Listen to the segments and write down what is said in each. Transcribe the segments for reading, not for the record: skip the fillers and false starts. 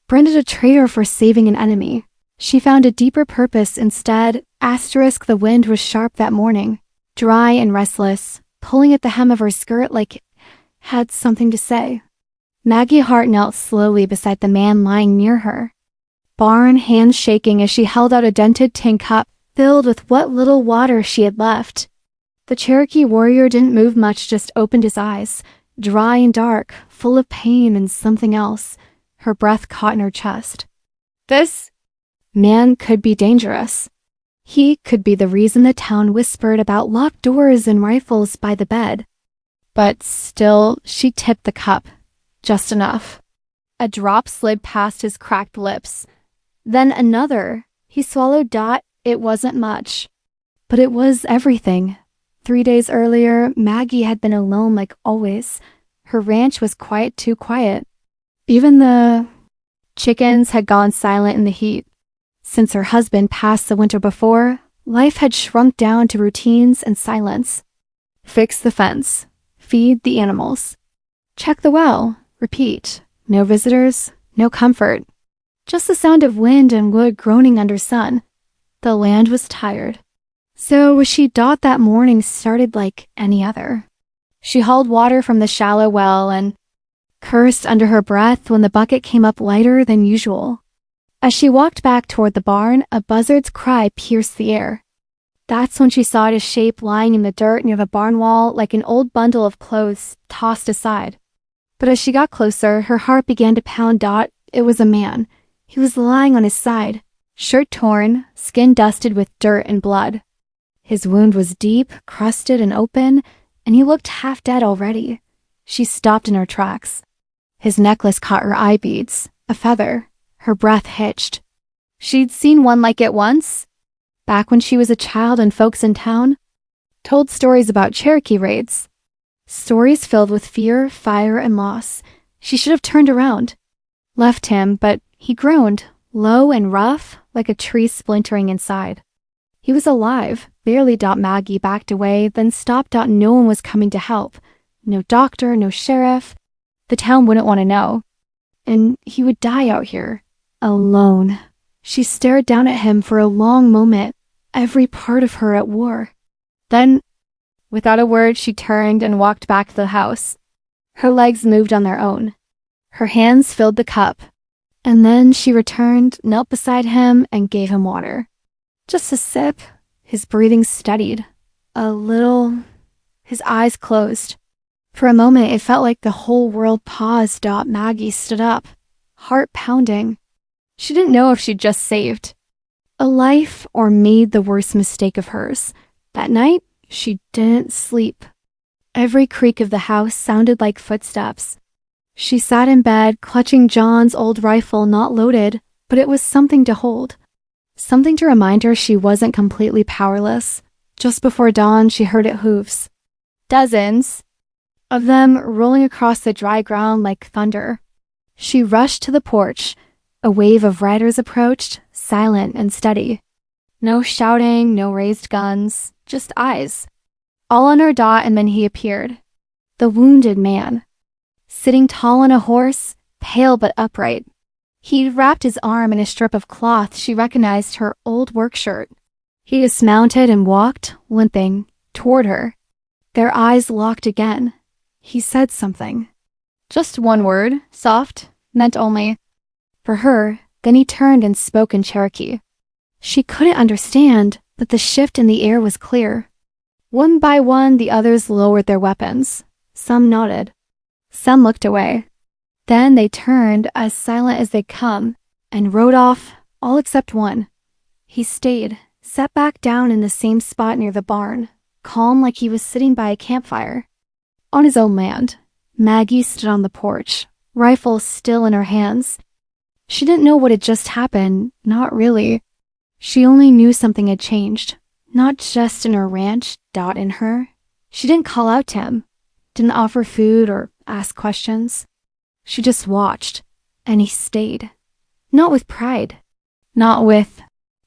branded a traitor for saving an enemy. She found a deeper purpose instead. Asterisk, the wind was sharp that morning, dry and restless, pulling at the hem of her skirt like it had something to say. Maggie Hart knelt slowly beside the man lying near her, barn hands shaking as she held out a dented tin cup filled with what little water she had left. The Cherokee warrior didn't move much, just opened his eyes, dry and dark, full of pain and something else. Her breath caught in her chest. This man could be dangerous. He could be the reason the town whispered about locked doors and rifles by the bed. But still, she tipped the cup. Just enough. A drop slid past his cracked lips. Then another. He swallowed. It wasn't much. But it was everything. 3 days earlier, Maggie had been alone like always. Her ranch was quiet, too quiet. Even the chickens had gone silent in the heat. Since her husband passed the winter before, life had shrunk down to routines and silence. Fix the fence. Feed the animals. Check the well. Repeat. No visitors, no comfort. Just the sound of wind and wood groaning under sun. The land was tired. So she thought that morning started like any other. She hauled water from the shallow well and cursed under her breath when the bucket came up lighter than usual. As she walked back toward the barn, a buzzard's cry pierced the air. That's when she saw his shape lying in the dirt near the barn wall like an old bundle of clothes tossed aside. But as she got closer, her heart began to pound. It was a man. He was lying on his side, shirt torn, skin dusted with dirt and blood. His wound was deep, crusted, and open, and he looked half dead already. She stopped in her tracks. His necklace caught her eye beads, a feather. Her breath hitched. She'd seen one like it once, back when she was a child and folks in town told stories about Cherokee raids. Stories filled with fear, fire, and loss. She should have turned around, left him, but he groaned, low and rough, like a tree splintering inside. He was alive, barely. Maggie backed away, then stopped. No one was coming to help. No doctor, no sheriff. The town wouldn't want to know. And he would die out here, alone. She stared down at him for a long moment, every part of her at war. Then, without a word, she turned and walked back to the house. Her legs moved on their own. Her hands filled the cup. And then she returned, knelt beside him, and gave him water. Just a sip. His breathing steadied. A little. His eyes closed. For a moment, it felt like the whole world paused. Maggie stood up, heart pounding. She didn't know if she'd just saved a life or made the worst mistake of hers. That night, she didn't sleep. Every creak of the house sounded like footsteps. She sat in bed, clutching John's old rifle, not loaded, but it was something to hold. Something to remind her she wasn't completely powerless. Just before dawn, she heard its hooves. Dozens of them rolling across the dry ground like thunder. She rushed to the porch. A wave of riders approached, silent and steady. No shouting, no raised guns, just eyes. All on her. And then he appeared. The wounded man. Sitting tall on a horse, pale but upright. He'd wrapped his arm in a strip of cloth. She recognized her old work shirt. He dismounted and walked, limping, toward her. Their eyes locked again. He said something. Just one word, soft, meant only for her. Then he turned and spoke in Cherokee. She couldn't understand, but the shift in the air was clear. One by one, the others lowered their weapons. Some nodded. Some looked away. Then they turned, as silent as they'd come, and rode off, all except one. He stayed, sat back down in the same spot near the barn, calm like he was sitting by a campfire. On his own land, Maggie stood on the porch, rifle still in her hands. She didn't know what had just happened, not really. She only knew something had changed, not just in her ranch, in her. She didn't call out to him, didn't offer food or ask questions. She just watched, and he stayed. Not with pride, not with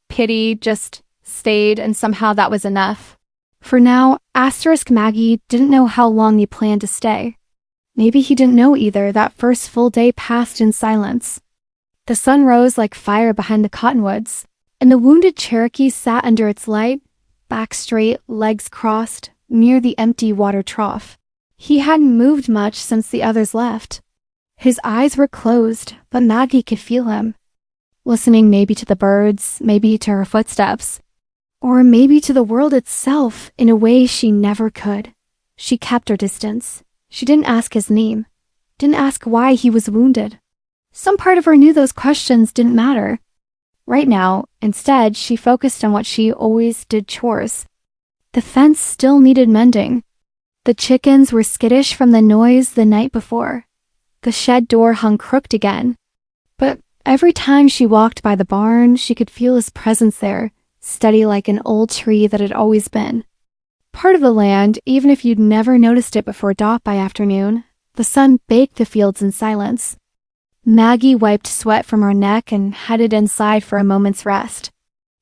pity, just stayed, and somehow that was enough. For now, Maggie didn't know how long he planned to stay. Maybe he didn't know either. That first full day passed in silence. The sun rose like fire behind the cottonwoods, and the wounded Cherokee sat under its light, back straight, legs crossed, near the empty water trough. He hadn't moved much since the others left. His eyes were closed, but Maggie could feel him, listening maybe to the birds, maybe to her footsteps, or maybe to the world itself in a way she never could. She kept her distance. She didn't ask his name, didn't ask why he was wounded. Some part of her knew those questions didn't matter. Right now, instead, she focused on what she always did: chores. The fence still needed mending. The chickens were skittish from the noise the night before. The shed door hung crooked again. But every time she walked by the barn, she could feel his presence there, steady like an old tree that had always been. Part of the land, even if you'd never noticed it before dawn by afternoon. The sun baked the fields in silence. Maggie wiped sweat from her neck and headed inside for a moment's rest.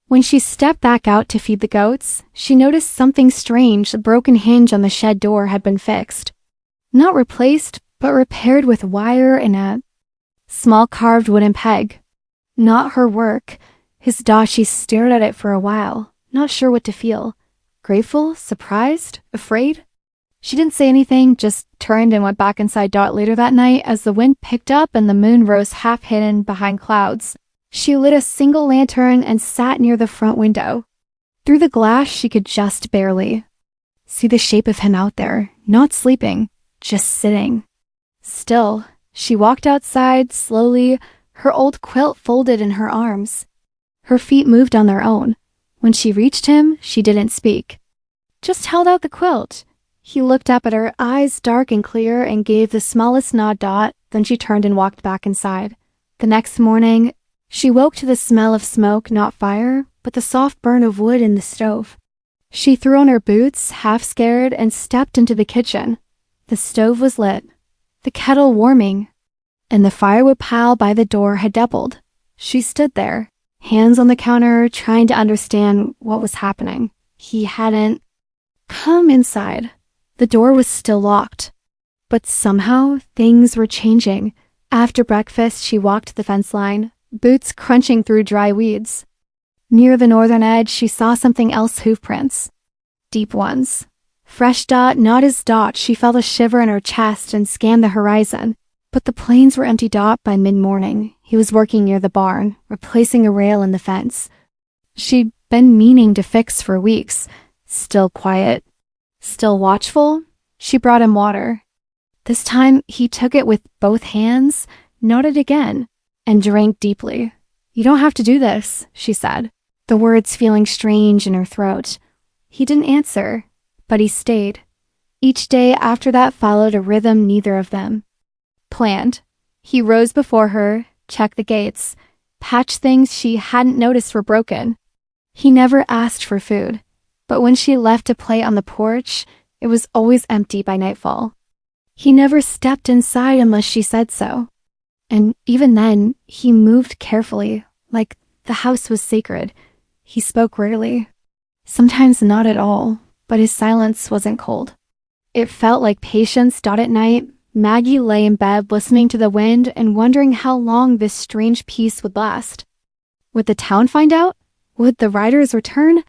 When she stepped back out to feed the goats, she noticed something strange. The broken hinge on the shed door had been fixed. Not replaced, but repaired with wire and a small carved wooden peg. Not her work. She stared at it for a while, not sure what to feel. Grateful? Surprised? Afraid? She didn't say anything, just turned and went back inside later that night as the wind picked up and the moon rose half hidden behind clouds. She lit a single lantern and sat near the front window. Through the glass, she could just barely see the shape of him out there, not sleeping, just sitting. Still, she walked outside slowly, her old quilt folded in her arms. Her feet moved on their own. When she reached him, she didn't speak, just held out the quilt. He looked up at her, eyes dark and clear, and gave the smallest nod. Then she turned and walked back inside. The next morning, she woke to the smell of smoke, not fire, but the soft burn of wood in the stove. She threw on her boots, half scared, and stepped into the kitchen. The stove was lit, the kettle warming, and the firewood pile by the door had doubled. She stood there, hands on the counter, trying to understand what was happening. He hadn't come inside. The door was still locked. But somehow, things were changing. After breakfast, she walked the fence line, boots crunching through dry weeds. Near the northern edge, she saw something else: hoof prints. Deep ones. Fresh. Not his. She felt a shiver in her chest and scanned the horizon. But the plains were empty. By mid-morning, he was working near the barn, replacing a rail in the fence. She'd been meaning to fix for weeks. Still quiet, still watchful. She brought him water. This time, he took it with both hands, nodded again, and drank deeply. "You don't have to do this," she said, the words feeling strange in her throat. He didn't answer, but he stayed. Each day after that followed a rhythm neither of them planned. He rose before her, checked the gates, patched things she hadn't noticed were broken. He never asked for food, but when she left a plate on the porch, it was always empty by nightfall. He never stepped inside unless she said so. And even then, he moved carefully, like the house was sacred. He spoke rarely, sometimes not at all, but his silence wasn't cold. It felt like patience. At night, Maggie lay in bed listening to the wind and wondering how long this strange peace would last. Would the town find out? Would the riders return?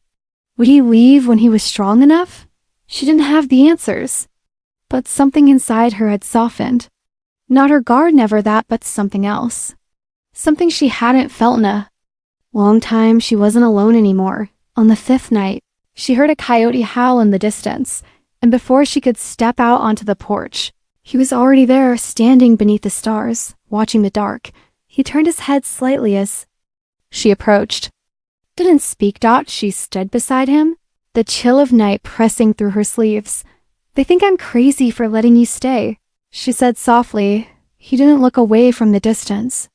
Would he leave when he was strong enough? She didn't have the answers, but something inside her had softened. Not her guard, never that, but something else. Something she hadn't felt in a long time. She wasn't alone anymore. On the fifth night, she heard a coyote howl in the distance, and before she could step out onto the porch, he was already there, standing beneath the stars, watching the dark. He turned his head slightly as she approached. Didn't speak. She stood beside him, the chill of night pressing through her sleeves. "They think I'm crazy for letting you stay," she said softly. He didn't look away from the distance.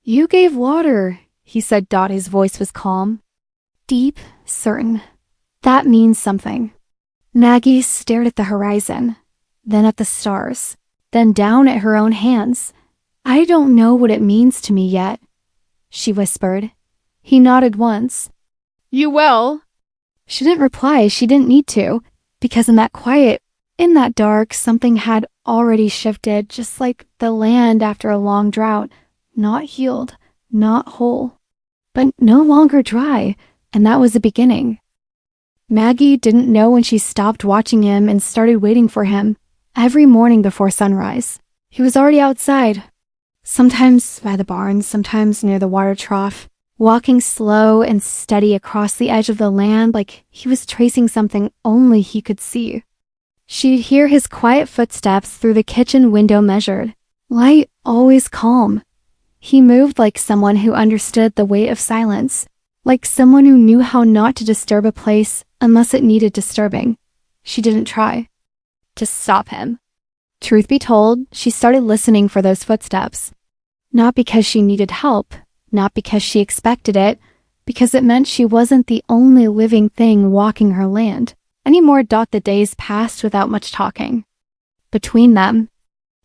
"You gave water," he said. His voice was calm, deep, certain. That means something. Maggie stared at the horizon, then at the stars, then down at her own hands. "I don't know what it means to me yet," she whispered. He nodded once. "You will?" She didn't reply. She didn't need to, because in that quiet, in that dark, something had already shifted, just like the land after a long drought. Not healed, not whole, but no longer dry, and that was the beginning. Maggie didn't know when she stopped watching him and started waiting for him. Every morning before sunrise, he was already outside, sometimes by the barn, sometimes near the water trough, walking slow and steady across the edge of the land like he was tracing something only he could see. She'd hear his quiet footsteps through the kitchen window measured, light always calm. He moved like someone who understood the weight of silence, like someone who knew how not to disturb a place unless it needed disturbing. She didn't try to stop him. Truth be told, she started listening for those footsteps. Not because she needed help, not because she expected it, because it meant she wasn't the only living thing walking her land. Any more. The days passed without much talking between them.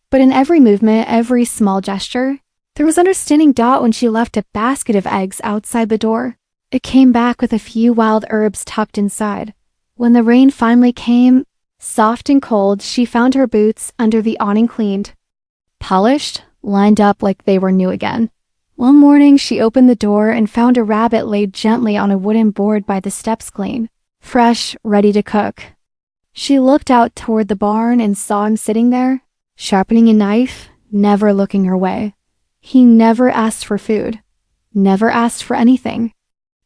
But in every movement, every small gesture, there was understanding. When she left a basket of eggs outside the door, it came back with a few wild herbs tucked inside. When the rain finally came, soft and cold, she found her boots under the awning cleaned, polished, lined up like they were new again. One morning, she opened the door and found a rabbit laid gently on a wooden board by the steps clean, fresh, ready to cook. She looked out toward the barn and saw him sitting there, sharpening a knife, never looking her way. He never asked for food, never asked for anything,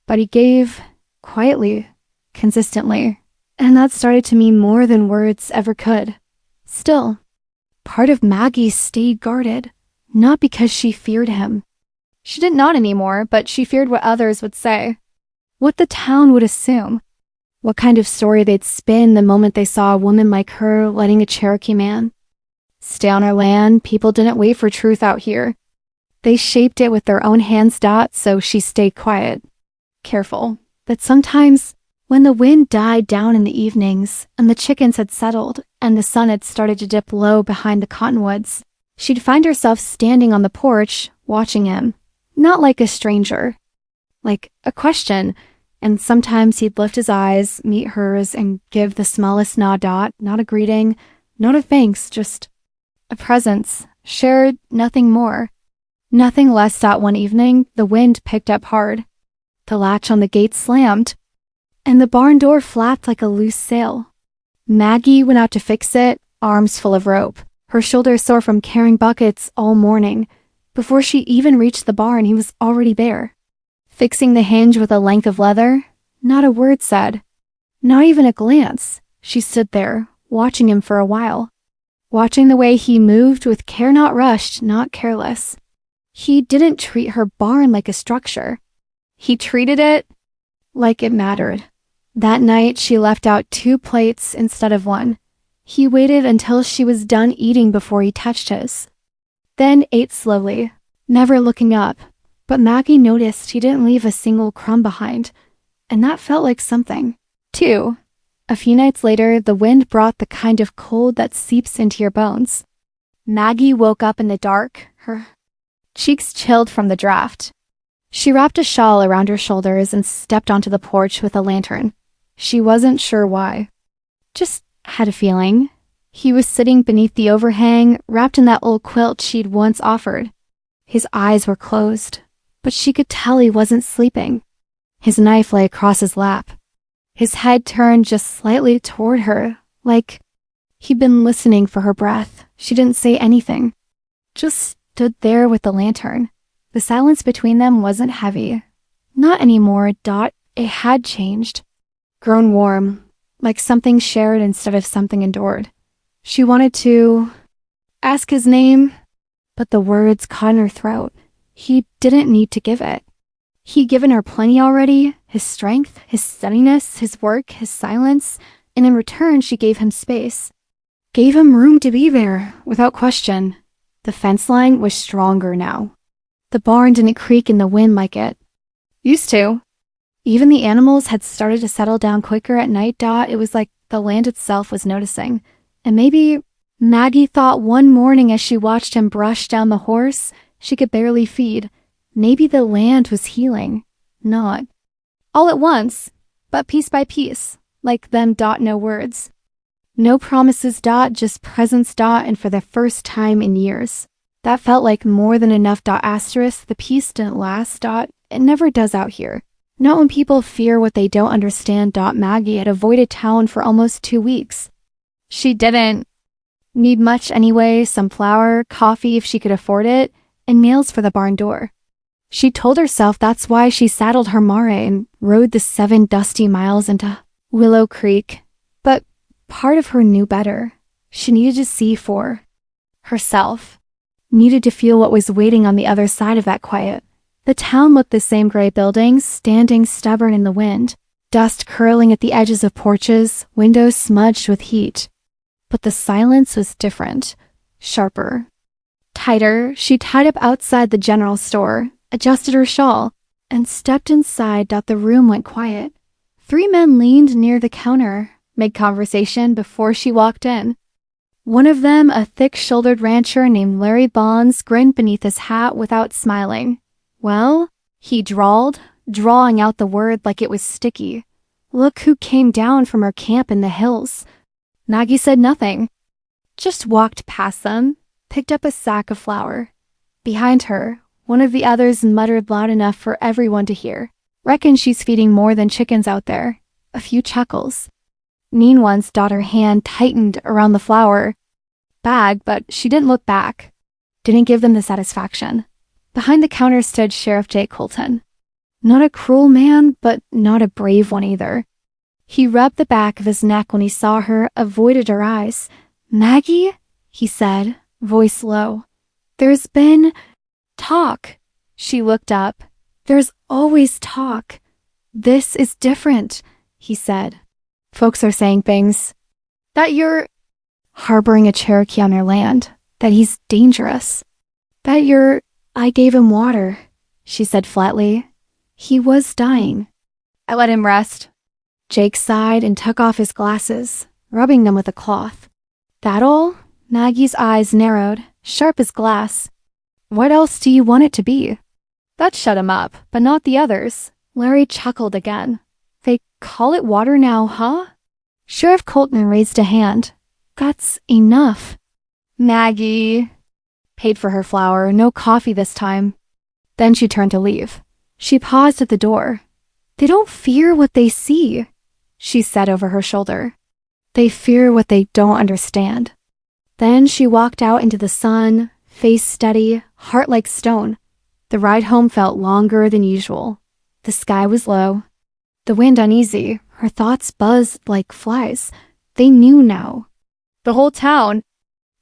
but he gave, quietly, consistently, and that started to mean more than words ever could. Still, part of Maggie stayed guarded, not because she feared him. She didn't nod anymore, but she feared what others would say, what the town would assume, what kind of story they'd spin the moment they saw a woman like her letting a Cherokee man stay on her land. People didn't wait for truth out here. They shaped it with their own hands. So she stayed quiet, careful. But sometimes, when the wind died down in the evenings and the chickens had settled and the sun had started to dip low behind the cottonwoods, she'd find herself standing on the porch, watching him, not like a stranger, like a question. And sometimes he'd lift his eyes, meet hers, and give the smallest nod. Not a greeting, not a thanks, just a presence, shared, nothing more. Nothing less. One evening, the wind picked up hard. The latch on the gate slammed, and the barn door flapped like a loose sail. Maggie went out to fix it, arms full of rope, her shoulders sore from carrying buckets all morning. Before she even reached the barn, he was already there, fixing the hinge with a length of leather. Not a word said, not even a glance. She stood there, watching him for a while, watching the way he moved with care, not rushed, not careless. He didn't treat her barn like a structure. He treated it like it mattered. That night, she left out 2 plates instead of 1. He waited until she was done eating before he touched his, then ate slowly, never looking up. But Maggie noticed he didn't leave a single crumb behind, and that felt like something. 2. A few nights later, the wind brought the kind of cold that seeps into your bones. Maggie woke up in the dark, her cheeks chilled from the draft. She wrapped a shawl around her shoulders and stepped onto the porch with a lantern. She wasn't sure why. Just had a feeling. He was sitting beneath the overhang, wrapped in that old quilt she'd once offered. His eyes were closed, but she could tell he wasn't sleeping. His knife lay across his lap. His head turned just slightly toward her, like he'd been listening for her breath. She didn't say anything, just stood there with the lantern. The silence between them wasn't heavy. Not anymore. It had changed, grown warm, like something shared instead of something endured. She wanted to ask his name, but the words caught in her throat. He didn't need to give it. He'd given her plenty already, his strength, his steadiness, his work, his silence, and in return she gave him space. Gave him room to be there, without question. The fence line was stronger now. The barn didn't creak in the wind like it used to. Even the animals had started to settle down quicker at night. It was like the land itself was noticing. And maybe, Maggie thought one morning as she watched him brush down the horse she could barely feed, maybe the land was healing. Not all at once, but piece by piece, like them. No words. No promises. Just presence. And for the first time in years, That felt like more than enough. Asterisk, the peace didn't last. It never does out here. Not when people fear what they don't understand. Maggie had avoided town for almost 2 weeks. She didn't need much anyway, some flour, coffee if she could afford it, and nails for the barn door. She told herself that's why she saddled her mare and rode the 7 dusty miles into Willow Creek. But part of her knew better. She needed to see for herself. Needed to feel what was waiting on the other side of that quiet. The town looked the same, gray buildings, standing stubborn in the wind, dust curling at the edges of porches, windows smudged with heat. But the silence was different, sharper, tighter. She tied up outside the general store, adjusted her shawl, and stepped inside. The room went quiet. 3 men leaned near the counter, made conversation before she walked in. One of them, a thick-shouldered rancher named Larry Bonds, grinned beneath his hat without smiling. Well, he drawled, drawing out the word like it was sticky. Look who came down from her camp in the hills. Maggie said nothing, just walked past them, picked up a sack of flour. Behind her, one of the others muttered loud enough for everyone to hear. Reckon she's feeding more than chickens out there. A few chuckles. Mean one's daughter hand tightened around the flour bag, but she didn't look back. Didn't give them the satisfaction. Behind the counter stood Sheriff Jake Colton. Not a cruel man, but not a brave one either. He rubbed the back of his neck when he saw her, avoided her eyes. "Maggie?" he said, voice low. "There's been talk." She looked up. "There's always talk." "This is different," he said. "Folks are saying things. That you're harboring a Cherokee on their land. That he's dangerous. That you're..." "I gave him water," she said flatly. "He was dying. I let him rest." Jake sighed and took off his glasses, rubbing them with a cloth. "That all?" Maggie's eyes narrowed, sharp as glass. "What else do you want it to be?" That shut him up, but not the others. Larry chuckled again. "They call it water now, huh?" Sheriff Colton raised a hand. "That's enough." Maggie paid for her flour, no coffee this time. Then she turned to leave. She paused at the door. "They don't fear what they see," she said over her shoulder. "They fear what they don't understand." Then she walked out into the sun, face steady, heart like stone. The ride home felt longer than usual. The sky was low, the wind uneasy. Her thoughts buzzed like flies. They knew now. The whole town.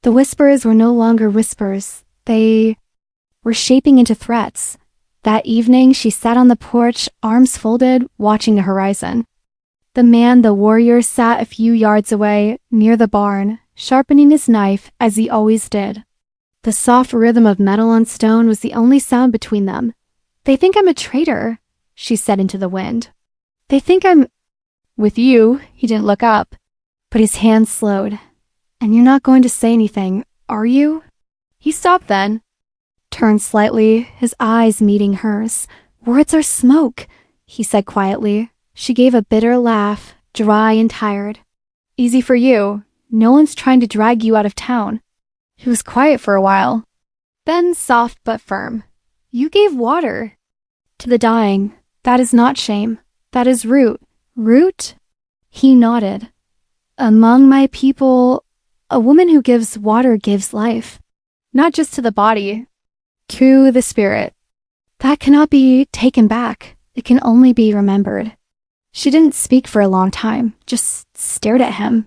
The whispers were no longer whispers. They were shaping into threats. That evening, she sat on the porch, arms folded, watching the horizon. The man, the warrior, sat a few yards away, near the barn, sharpening his knife as he always did. The soft rhythm of metal on stone was the only sound between them. "They think I'm a traitor," she said into the wind. "They think I'm..." "With you," he didn't look up, but his hand slowed. "And you're not going to say anything, are you?" He stopped then, turned slightly, his eyes meeting hers. "Words are smoke," he said quietly. She gave a bitter laugh, dry and tired. "Easy for you. No one's trying to drag you out of town." He was quiet for a while. Then soft but firm. "You gave water to the dying. That is not shame. That is root." "Root?" He nodded. "Among my people, a woman who gives water gives life. Not just to the body, to the spirit. That cannot be taken back. It can only be remembered." She didn't speak for a long time, just stared at him.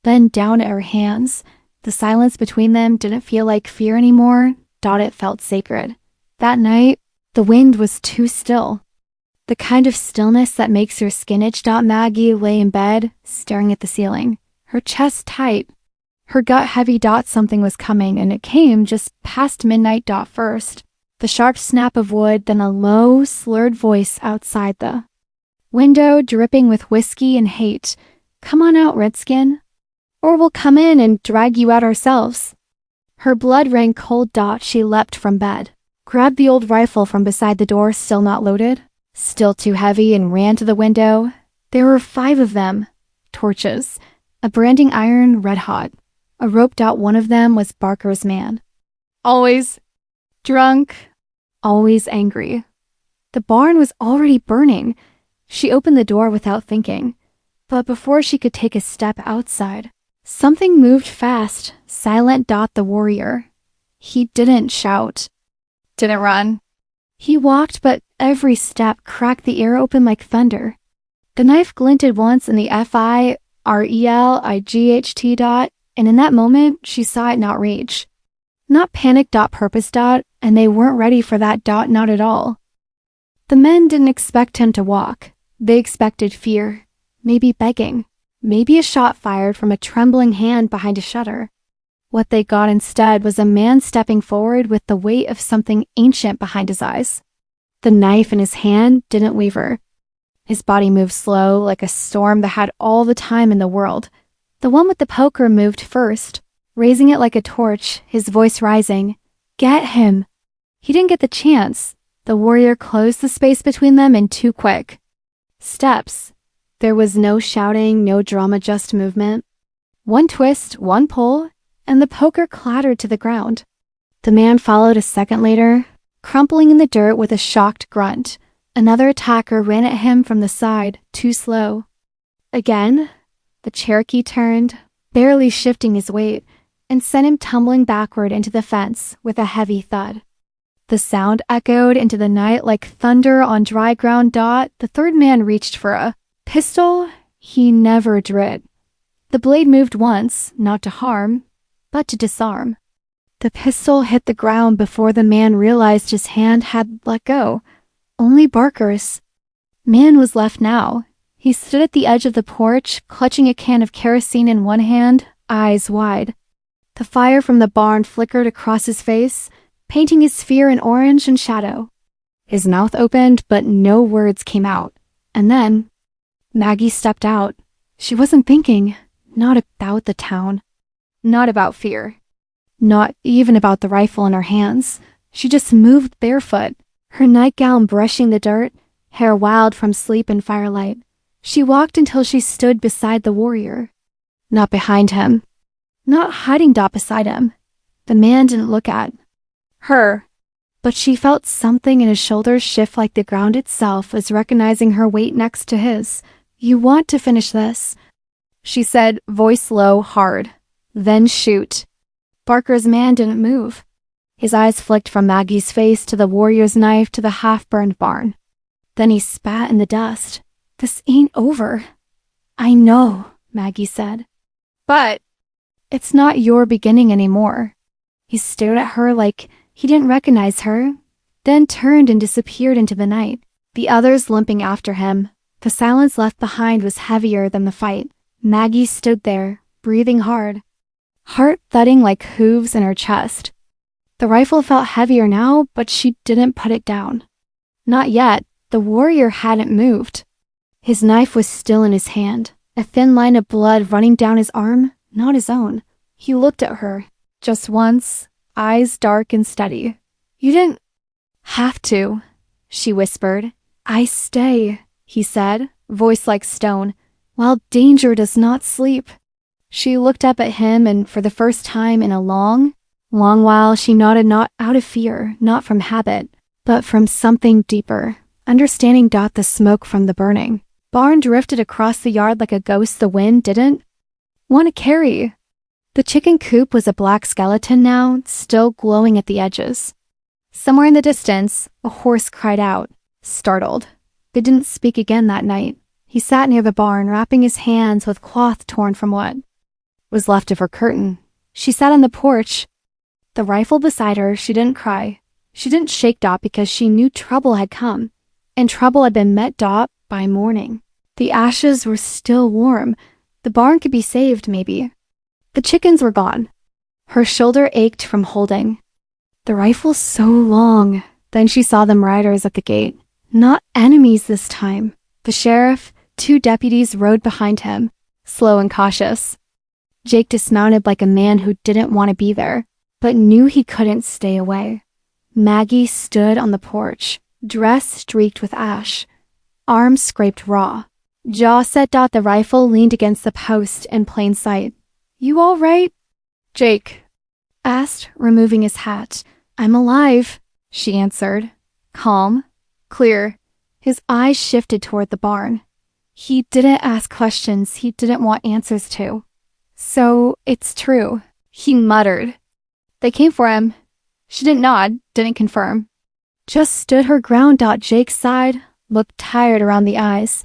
Then down at her hands. The silence between them didn't feel like fear anymore. It felt sacred. That night, the wind was too still. The kind of stillness that makes your skin itch. Maggie lay in bed, staring at the ceiling, her chest tight, her gut heavy. Something was coming, and it came just past midnight. First, the sharp snap of wood, then a low, slurred voice outside the window, dripping with whiskey and hate. "Come on out, Redskin, or we'll come in and drag you out ourselves." Her blood ran cold. She leapt from bed, grabbed the old rifle from beside the door, still not loaded, still too heavy, and ran to the window. There were 5 of them. Torches, a branding iron red hot. A rope. One of them was Barker's man. always drunk, always angry. The barn was already burning. She opened the door without thinking, but before she could take a step outside, something moved fast. Silent Dot the warrior. He didn't shout, didn't run. He walked, but every step cracked the air open like thunder. The knife glinted once in the FIRELIGHT Dot, and in that moment, she saw it not rage. Not panic Dot, purpose Dot, and they weren't ready for that Dot, not at all. The men didn't expect him to walk. They expected fear, maybe begging, maybe a shot fired from a trembling hand behind a shutter. What they got instead was a man stepping forward with the weight of something ancient behind his eyes. The knife in his hand didn't waver. His body moved slow, like a storm that had all the time in the world. The one with the poker moved first, raising it like a torch, his voice rising. Get him! He didn't get the chance. The warrior closed the space between them in 2 quick steps. There was no shouting, no drama, just movement. One twist, one pull, and the poker clattered to the ground. The man followed a second later, crumpling in the dirt with a shocked grunt. Another attacker ran at him from the side, too slow. Again, the Cherokee turned, barely shifting his weight, and sent him tumbling backward into the fence with a heavy thud. The sound echoed into the night like thunder on dry ground. Dot, the third man, reached for a pistol he never drew. The blade moved once, not to harm, but to disarm. The pistol hit the ground before the man realized his hand had let go. Only Barker's. Man was left now. He stood at the edge of the porch, clutching a can of kerosene in one hand, eyes wide. The fire from the barn flickered across his face, painting his fear in orange and shadow. His mouth opened, but no words came out. And then Maggie stepped out. She wasn't thinking, not about the town, not about fear, not even about the rifle in her hands. She just moved barefoot, her nightgown brushing the dirt, hair wild from sleep and firelight. She walked until she stood beside the warrior. Not behind him. Not hiding Dot beside him. The man didn't look at her, but she felt something in his shoulders shift like the ground itself was recognizing her weight next to his. You want to finish this, she said, voice low, hard. Then shoot. Barker's man didn't move. His eyes flicked from Maggie's face to the warrior's knife to the half-burned barn. Then he spat in the dust. This ain't over. I know, Maggie said. But it's not your beginning anymore. He stared at her like he didn't recognize her, then turned and disappeared into the night, the others limping after him. The silence left behind was heavier than the fight. Maggie stood there, breathing hard, heart thudding like hooves in her chest. The rifle felt heavier now, but she didn't put it down. Not yet. The warrior hadn't moved. His knife was still in his hand, a thin line of blood running down his arm, not his own. He looked at her, just once, eyes dark and steady. You didn't have to, she whispered. I stay, he said, voice like stone, while danger does not sleep. She looked up at him, and for the first time in a long while, she nodded, not out of fear, not from habit, but from something deeper, understanding. The smoke from the burning barn drifted across the yard like a ghost the wind didn't want to carry. The chicken coop was a black skeleton now, still glowing at the edges. Somewhere in the distance, a horse cried out, startled. They didn't speak again that night. He sat near the barn, wrapping his hands with cloth torn from what was left of her curtain. She sat on the porch, the rifle beside her. She didn't cry. She didn't shake Dot because she knew trouble had come, and trouble had been met Dot by morning. The ashes were still warm. The barn could be saved, maybe. The chickens were gone. Her shoulder ached from holding the rifle so long. Then she saw them riders at the gate. Not enemies this time. The sheriff, 2 deputies rode behind him, slow and cautious. Jake dismounted like a man who didn't want to be there, but knew he couldn't stay away. Maggie stood on the porch, dress streaked with ash, arms scraped raw. Jaw set. The rifle leaned against the post in plain sight. You all right? Jake. asked, removing his hat. I'm alive, she answered. Calm, clear. His eyes shifted toward the barn. He didn't ask questions he didn't want answers to. So, it's true, he muttered. They came for him. She didn't nod, didn't confirm. Just stood her ground. Jake sighed, looked tired around the eyes.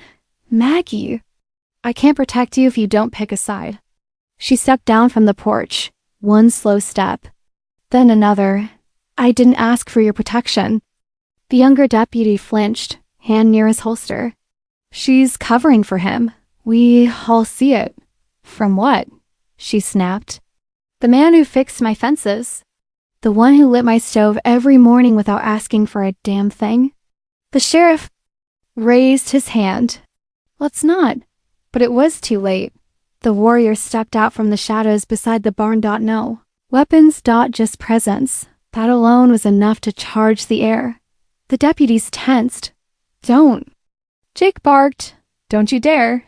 Maggie, I can't protect you if you don't pick a side. She stepped down from the porch, one slow step, then another. I didn't ask for your protection. The younger deputy flinched, hand near his holster. She's covering for him. We all see it. From what? She snapped. The man who fixed my fences. The one who lit my stove every morning without asking for a damn thing. The sheriff raised his hand. Let's not. But it was too late. The warrior stepped out from the shadows beside the barn. No. Weapons. Just presence. That alone was enough to charge the air. The deputies tensed. Don't. Jake barked. Don't you dare.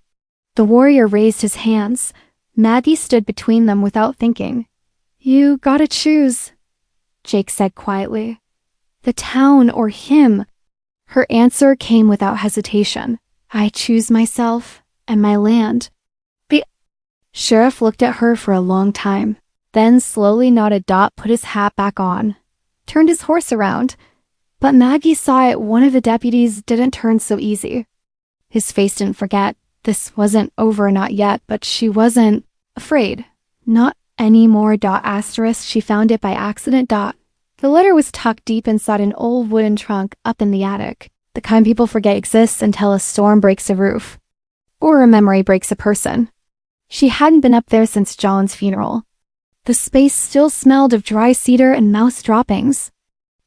The warrior raised his hands. Maggie stood between them without thinking. You gotta choose, Jake said quietly. The town or him. Her answer came without hesitation. I choose myself and my land. The sheriff looked at her for a long time, then slowly nodded. Put his hat back on, turned his horse around. But Maggie saw it. One of the deputies didn't turn so easy. His face didn't forget. This wasn't over, not yet, but she wasn't afraid. Not anymore. Asterisk. She found it by accident. The letter was tucked deep inside an old wooden trunk up in the attic. The kind people forget exists until a storm breaks a roof. Or a memory breaks a person. She hadn't been up there since John's funeral. The space still smelled of dry cedar and mouse droppings.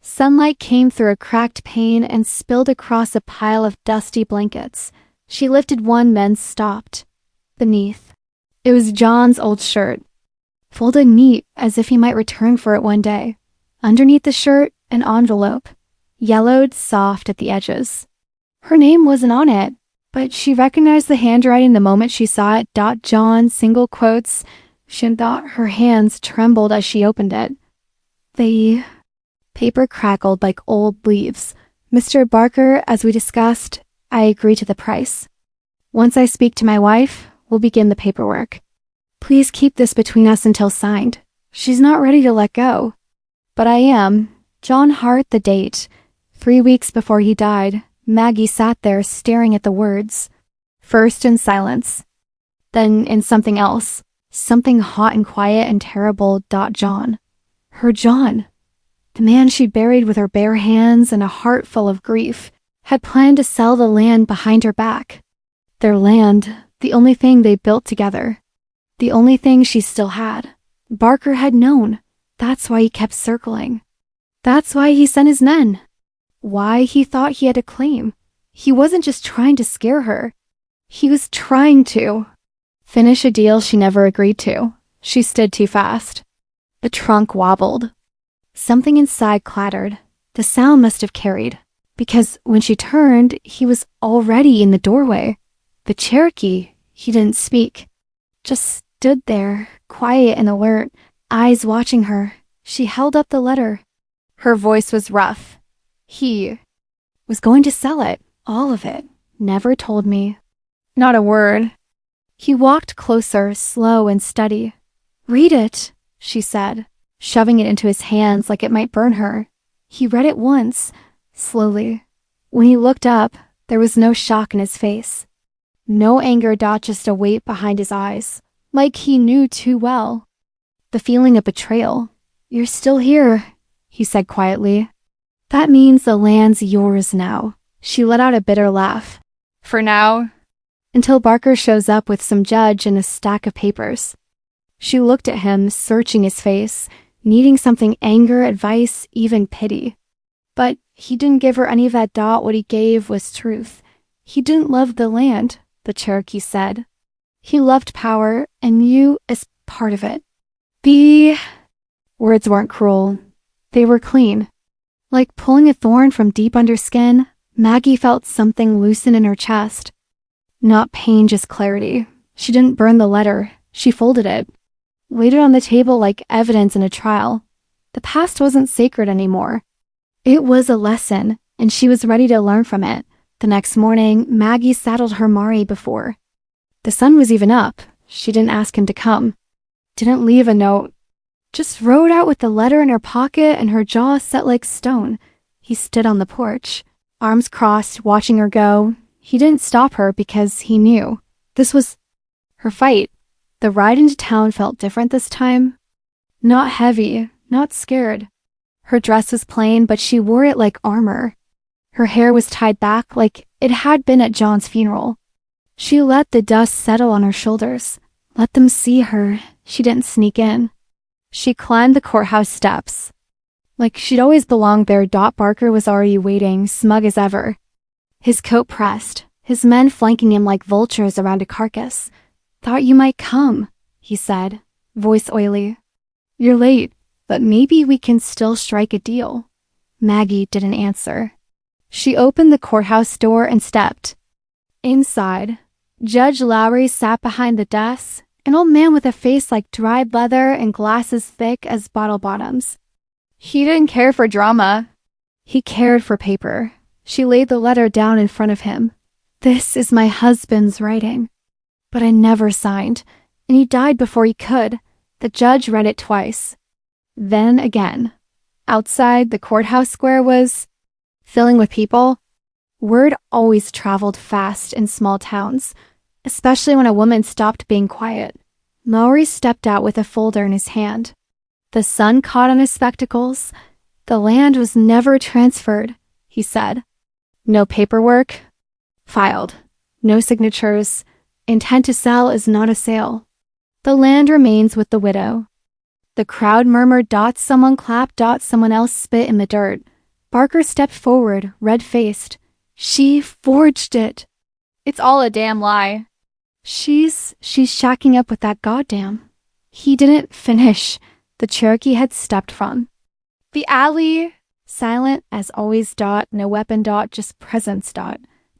Sunlight came through a cracked pane and spilled across a pile of dusty blankets. She lifted one, then stopped. Beneath. It was John's old shirt, folded neat as if he might return for it one day. Underneath the shirt, an envelope, yellowed, soft at the edges. Her name wasn't on it, but she recognized the handwriting the moment she saw it. John, single quotes. She thought her hands trembled as she opened it. The paper crackled like old leaves. Mr. Barker, as we discussed, I agree to the price. Once I speak to my wife, we'll begin the paperwork. Please keep this between us until signed. She's not ready to let go. But I am. John Hart, the date. 3 weeks before he died. Maggie sat there staring at the words. First in silence. Then in something else. Something hot and quiet and terrible. John. Her John. The man she buried with her bare hands and a heart full of grief, had planned to sell the land behind her back. Their land, the only thing they built together. The only thing she still had. Barker had known. That's why he kept circling. That's why he sent his men. Why he thought he had a claim. He wasn't just trying to scare her. He was trying to finish a deal she never agreed to. She stood too fast. The trunk wobbled. Something inside clattered. The sound must have carried, because when she turned, he was already in the doorway. The Cherokee, he didn't speak. Just stood there, quiet and alert, eyes watching her. She held up the letter. Her voice was rough. He was going to sell it, all of it. Never told me. Not a word. He walked closer, slow and steady. Read it, she said, shoving it into his hands like it might burn her. He read it once, slowly. When he looked up, there was no shock in his face. No anger, just a weight behind his eyes, like he knew too well. The feeling of betrayal. You're still here, he said quietly. That means the land's yours now. She let out a bitter laugh. For now. Until Barker shows up with some judge and a stack of papers. She looked at him, searching his face, needing something, anger, advice, even pity. But he didn't give her any of that. What he gave was truth. He didn't love the land, the Cherokee said. He loved power, and you as part of it. The words weren't cruel. They were clean. Like pulling a thorn from deep under skin, Maggie felt something loosen in her chest. Not pain, just clarity. She didn't burn the letter. She folded it. laid it on the table like evidence in a trial. The past wasn't sacred anymore. It was a lesson, and she was ready to learn from it. The next morning, Maggie saddled her Mari before. The sun was even up. She didn't ask him to come. Didn't leave a note. Just rode out with the letter in her pocket and her jaw set like stone. He stood on the porch, arms crossed, watching her go. He didn't stop her because he knew. This was her fight. The ride into town felt different this time. Not heavy, not scared. Her dress was plain, but she wore it like armor. Her hair was tied back like it had been at John's funeral. She let the dust settle on her shoulders. Let them see her. She didn't sneak in. She climbed the courthouse steps. Like she'd always belonged there, Barker was already waiting, smug as ever. His coat pressed, his men flanking him like vultures around a carcass. "Thought you might come," he said, voice oily. "You're late, but maybe we can still strike a deal." Maggie didn't answer. She opened the courthouse door and stepped. Inside, Judge Lowry sat behind the desk, an old man with a face like dried leather and glasses thick as bottle bottoms. He didn't care for drama. He cared for paper. She laid the letter down in front of him. "This is my husband's writing. But I never signed, and he died before he could." The judge read it twice. Then again. Outside, the courthouse square was filling with people. Word always traveled fast in small towns, especially when a woman stopped being quiet. Lowry stepped out with a folder in his hand. The sun caught on his spectacles. "The land was never transferred," he said. "No paperwork. Filed. No signatures. Intent to sell is not a sale. The land remains with the widow." The crowd murmured. Someone clapped. Someone else spit in the dirt. Barker stepped forward, red-faced. "She forged it." "It's all a damn lie." She's shacking up with that goddamn." He didn't finish. The Cherokee had stepped from the alley, silent as always. No weapon. Just presence.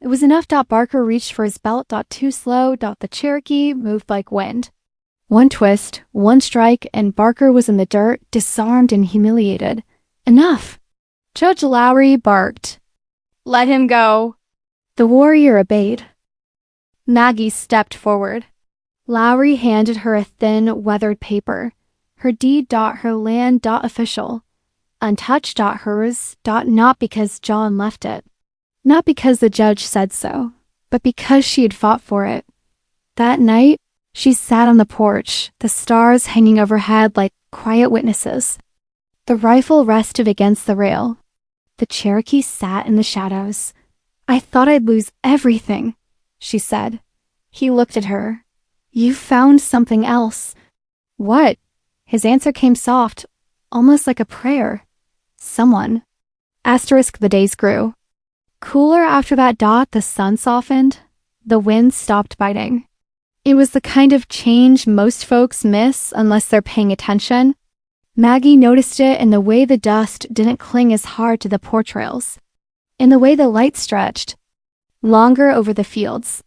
It was enough. Barker reached for his belt. Too slow. The Cherokee moved like wind. One twist, one strike, and Barker was in the dirt, disarmed and humiliated. Enough. Judge Lowry barked. "Let him go." The warrior obeyed. Maggie stepped forward. Lowry handed her a thin, weathered paper. Her deed. Her land. Official. Untouched. Hers. Not because John left it. Not because the judge said so, but because she had fought for it. That night, she sat on the porch, the stars hanging overhead like quiet witnesses. The rifle rested against the rail. The Cherokee sat in the shadows. "I thought I'd lose everything," she said. He looked at her. "You found something else." "What?" His answer came soft, almost like a prayer. "Someone." The days grew. Cooler after that. The sun softened. The wind stopped biting. It was the kind of change most folks miss unless they're paying attention. Maggie noticed it in the way the dust didn't cling as hard to the porch rails, in the way the light stretched longer over the fields,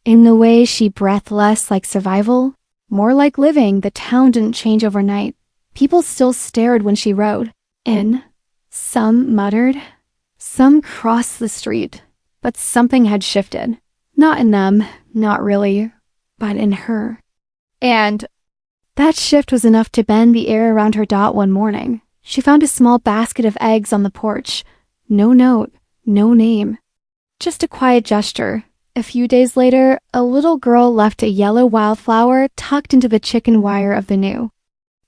in the way she breathed less like survival, more like living. The town didn't change overnight. People still stared when she rode in. Some muttered. Some crossed the street. But something had shifted. Not in them, not really, but in her. And that shift was enough to bend the air around her. One morning, she found a small basket of eggs on the porch. No note, no name. Just a quiet gesture. A few days later, a little girl left a yellow wildflower tucked into the chicken wire of the new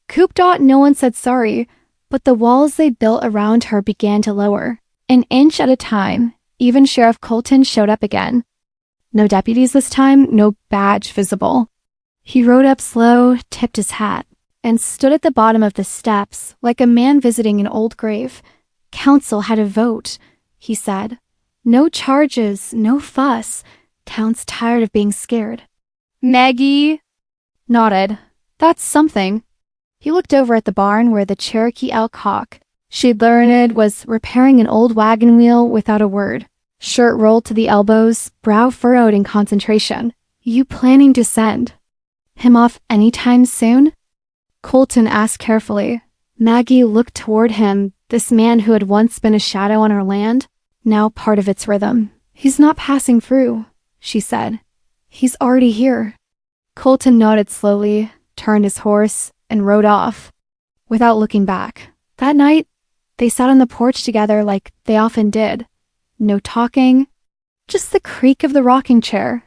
coop. No one said sorry, but the walls they built around her began to lower. An inch at a time. Even Sheriff Colton showed up again. No deputies this time, no badge visible. He rode up slow, tipped his hat, and stood at the bottom of the steps like a man visiting an old grave. "Council had a vote," he said. "No charges, no fuss. Town's tired of being scared." Maggie nodded. "That's something." He looked over at the barn where the Cherokee elk hawk she'd learned was repairing an old wagon wheel without a word. Shirt rolled to the elbows, brow furrowed in concentration. "You planning to send him off anytime soon?" Colton asked carefully. Maggie looked toward him, this man who had once been a shadow on her land, now part of its rhythm. He's not passing through, she said. He's already here. Colton nodded slowly, turned his horse, and rode off, without looking back. That night, they sat on the porch together like they often did. No talking, just the creak of the rocking chair.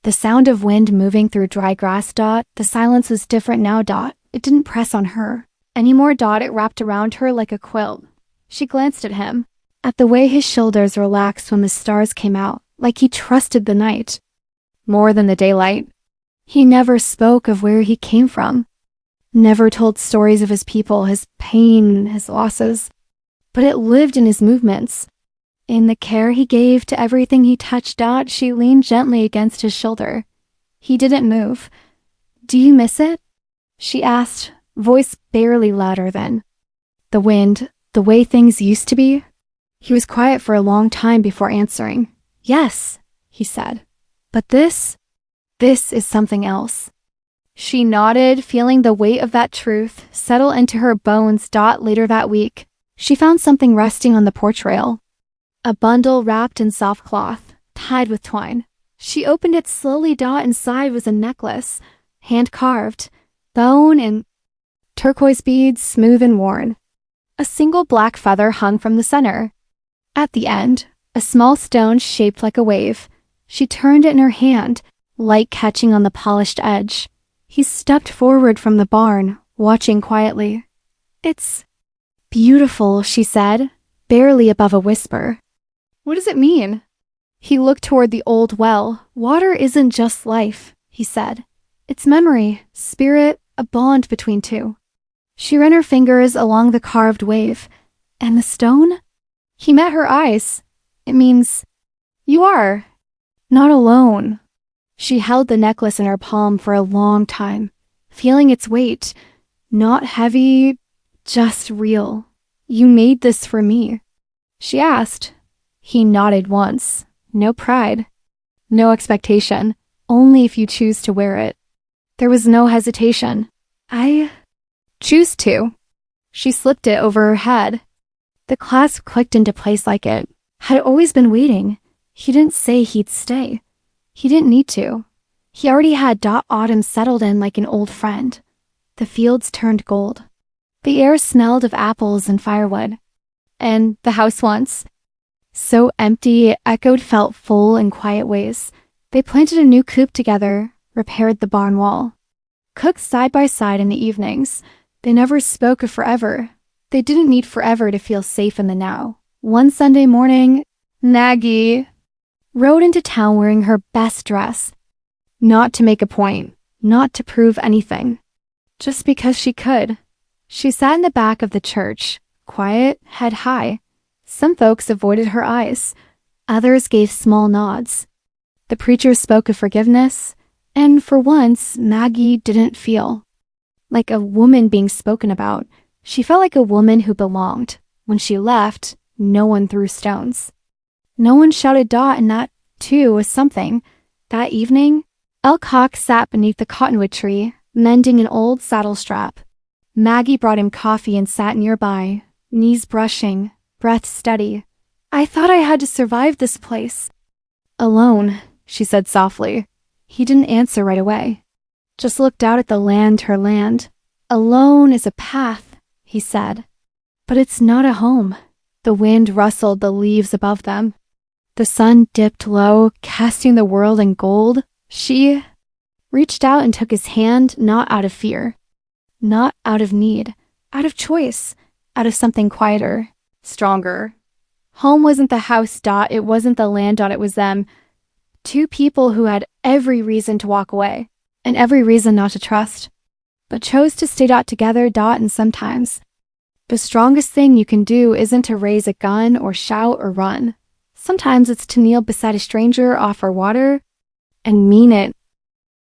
The sound of wind moving through dry grass. The silence was different now. It didn't press on her. Anymore. It wrapped around her like a quilt. She glanced at him, at the way his shoulders relaxed when the stars came out, like he trusted the night more than the daylight. He never spoke of where he came from, never told stories of his people, his pain, his losses, but it lived in his movements, in the care he gave to everything he touched. She leaned gently against his shoulder. He didn't move. Do you miss it? She asked, voice barely louder than the wind, the way things used to be. He was quiet for a long time before answering. Yes, he said. But this is something else. She nodded, feeling the weight of that truth settle into her bones. Later that week, she found something resting on the porch rail. A bundle wrapped in soft cloth, tied with twine. She opened it slowly. Inside was a necklace, hand-carved, bone and turquoise beads, smooth and worn. A single black feather hung from the center. At the end, a small stone shaped like a wave. She turned it in her hand, light catching on the polished edge. He stepped forward from the barn, watching quietly. It's beautiful, she said, barely above a whisper. What does it mean? He looked toward the old well. Water isn't just life, he said. It's memory, spirit, a bond between two. She ran her fingers along the carved wave. And the stone? He met her eyes. It means, you are not alone. She held the necklace in her palm for a long time, feeling its weight. Not heavy, just real. You made this for me, she asked. He nodded once. No pride, no expectation, only if you choose to wear it. There was no hesitation. I choose to. She slipped it over her head. The clasp clicked into place like it had always been waiting. He didn't say he'd stay. He didn't need to. He already had. Autumn settled in like an old friend. The fields turned gold. The air smelled of apples and firewood. And the house once, so empty it echoed, felt full in quiet ways. They planted a new coop together, repaired the barn wall. Cooked side by side in the evenings. They never spoke of forever. They didn't need forever to feel safe in the now. One Sunday morning, Maggie rode into town wearing her best dress. Not to make a point, not to prove anything. Just because she could. She sat in the back of the church, quiet, head high. Some folks avoided her eyes. Others gave small nods. The preacher spoke of forgiveness, and for once, Maggie didn't feel like a woman being spoken about. She felt like a woman who belonged. When she left, no one threw stones. No one shouted. And that, too, was something. That evening, Elk Hawk sat beneath the cottonwood tree, mending an old saddle strap. Maggie brought him coffee and sat nearby, knees brushing, breath steady. I thought I had to survive this place. Alone, she said softly. He didn't answer right away. Just looked out at the land, her land. Alone is a path, he said. But it's not a home. The wind rustled the leaves above them. The sun dipped low, casting the world in gold. She reached out and took his hand, not out of fear, not out of need, out of choice, out of something quieter, stronger. Home wasn't the house. It wasn't the land. It was them. Two people who had every reason to walk away and every reason not to trust, but chose to stay together. And sometimes the strongest thing you can do isn't to raise a gun or shout or run. Sometimes it's to kneel beside a stranger, offer water, and mean it